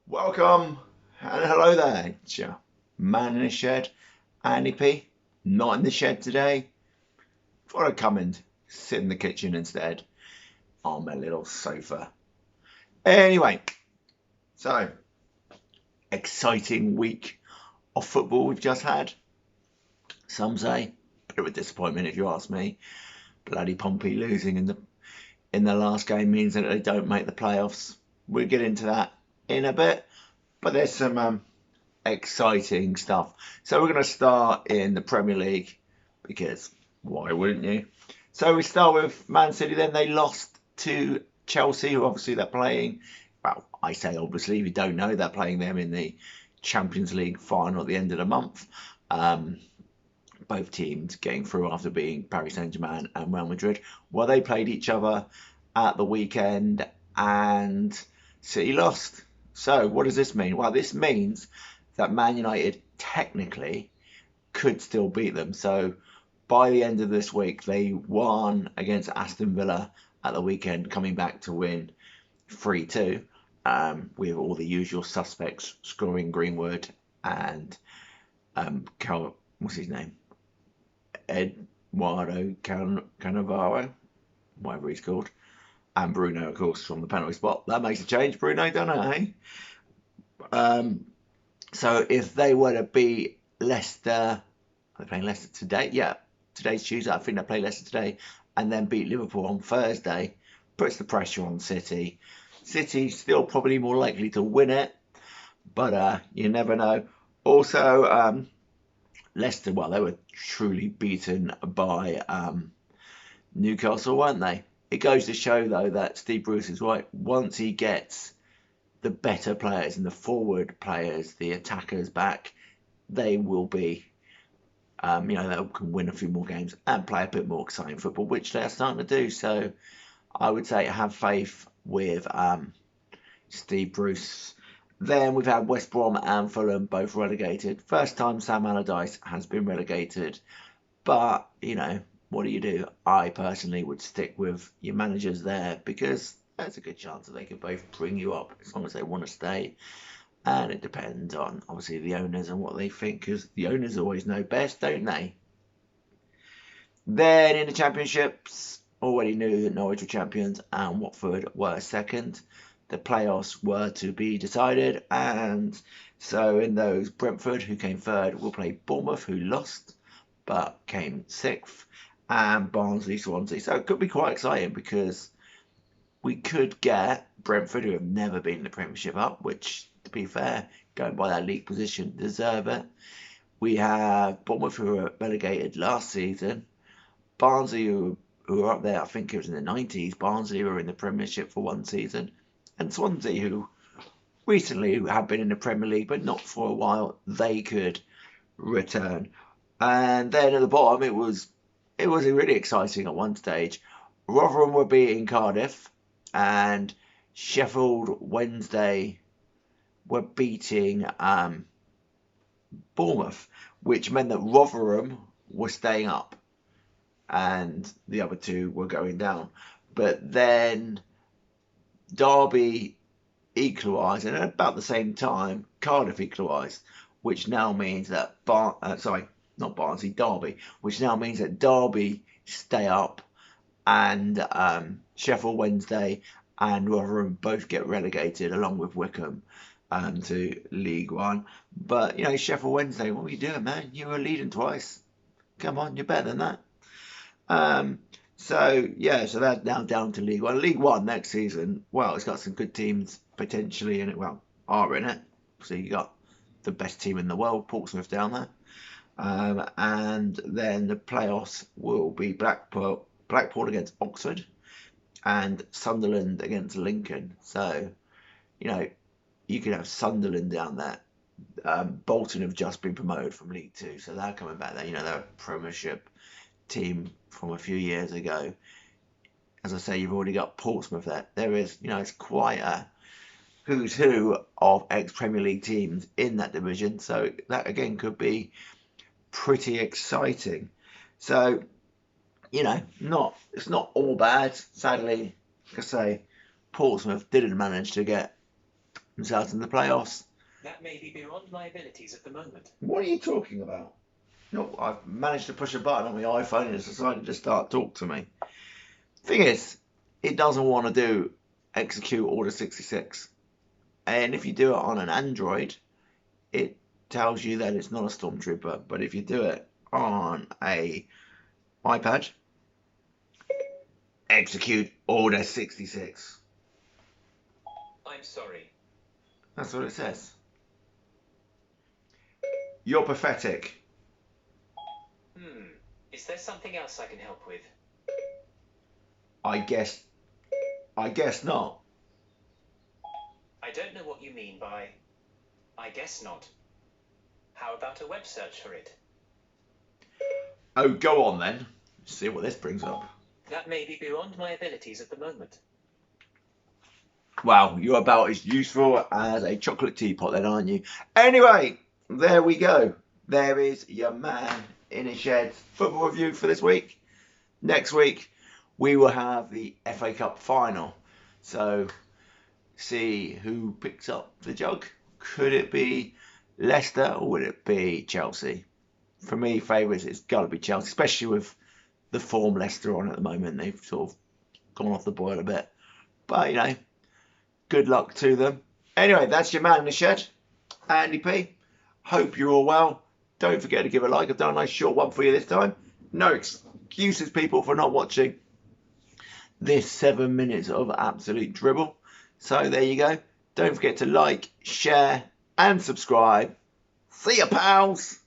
Welcome and hello there. It's your man in the shed, Andy P. Not in the shed today. Thought I'd come and sit in the kitchen instead on my little sofa. Anyway, so exciting week of football we've just had. Some say bit of a disappointment if you ask me. Bloody Pompey losing in the last game means that they don't make the playoffs. We'll get into that in a bit, but there's some exciting stuff. So we're going to start in the Premier League because why wouldn't you? So we start with Man City. Then they lost to Chelsea, who obviously they're playing. Well, I say obviously, if you don't know, they're playing them in the Champions League final at the end of the month. Both teams getting through after being Paris Saint-Germain and Real Madrid. Well, they played each other at the weekend and City lost. So what does this mean? Well, this means that Man United technically could still beat them. So by the end of this week, they won against Aston Villa at the weekend, coming back to win 3-2, with all the usual suspects scoring Greenwood and what's his name? Eduardo Cannavaro, whatever he's called. And Bruno, of course, from the penalty spot. That makes a change, Bruno, don't it, eh? So if they were to beat Leicester, are they playing Leicester today? Yeah, today's Tuesday. I think they play Leicester today, and then beat Liverpool on Thursday. Puts the pressure on City. City still probably more likely to win it, but you never know. Also, Leicester, well, they were truly beaten by Newcastle, weren't they? It goes to show, though, that Steve Bruce is right. Once he gets the better players and the forward players, the attackers back, they will be, they can win a few more games and play a bit more exciting football, which they are starting to do. So I would say have faith with Steve Bruce. Then we've had West Brom and Fulham both relegated. First time Sam Allardyce has been relegated. But, what do you do? I personally would stick with your managers there because there's a good chance that they could both bring you up as long as they want to stay. And it depends on, obviously, the owners and what they think, because the owners always know best, don't they? Then in the championships, already knew that Norwich were champions and Watford were second. The playoffs were to be decided, and so in those, Brentford, who came third, will play Bournemouth, who lost but came sixth, and Barnsley, Swansea. So it could be quite exciting because we could get Brentford, who have never been in the Premiership, up, which, to be fair, going by that league position, deserve it. We have Bournemouth, who were relegated last season. Barnsley, who were up there, I think it was in the 90s. Barnsley were in the Premiership for one season. And Swansea, who recently have been in the Premier League, but not for a while, they could return. And then at the bottom, it was really exciting at one stage. Rotherham were beating Cardiff, and Sheffield Wednesday were beating Bournemouth, which meant that Rotherham were staying up, and the other two were going down. But then Derby equalised, and at about the same time, Cardiff equalised, which now means that Derby, which now means that Derby stay up, and Sheffield Wednesday and Rotherham both get relegated along with Wycombe to League One. But Sheffield Wednesday, what are you doing, man? You were leading twice. Come on, you're better than that. So that's now down to League One. League One next season, well, it's got some good teams potentially in it. Well, are in it. So you got the best team in the world, Portsmouth, down there. And then the playoffs will be Blackpool against Oxford and Sunderland against Lincoln. So, you could have Sunderland down there. Bolton have just been promoted from League Two, so they're coming back there. They're a Premiership team from a few years ago. As I say, you've already got Portsmouth there. There is, it's quite a who's who of ex-Premier League teams in that division. So that, again, could be pretty exciting. So, it's not all bad. Sadly, like I say, Portsmouth didn't manage to get themselves in the playoffs. That may be beyond my abilities at the moment. What are you talking about? No, I've managed to push a button on my iPhone and it's decided to start talk to me. Thing is, it doesn't want to do execute order 66. And if you do it on an Android, it tells you that it's not a stormtrooper. But if you do it on a iPad, execute order 66. I'm sorry. That's what it says. You're pathetic. Is there something else I can help with? I guess not. I don't know what you mean by, I guess not. How about a web search for it? Oh, go on then. See what this brings up. That may be beyond my abilities at the moment. Wow, you're about as useful as a chocolate teapot then, aren't you? Anyway, there we go. There is your man in his shed football review for this week. Next week, we will have the FA Cup final. So, see who picks up the jug. Could it be Leicester or would it be Chelsea? For me, favourites, it's got to be Chelsea, especially with the form Leicester are on at the moment. They've sort of gone off the boil a bit. But, you know, good luck to them. Anyway, that's your man in the shed, Andy P. Hope you're all well. Don't forget to give a like. I've done a nice short one for you this time. No excuses, people, for not watching this 7 minutes of absolute dribble. So there you go. Don't forget to like, share, and subscribe. See ya, pals.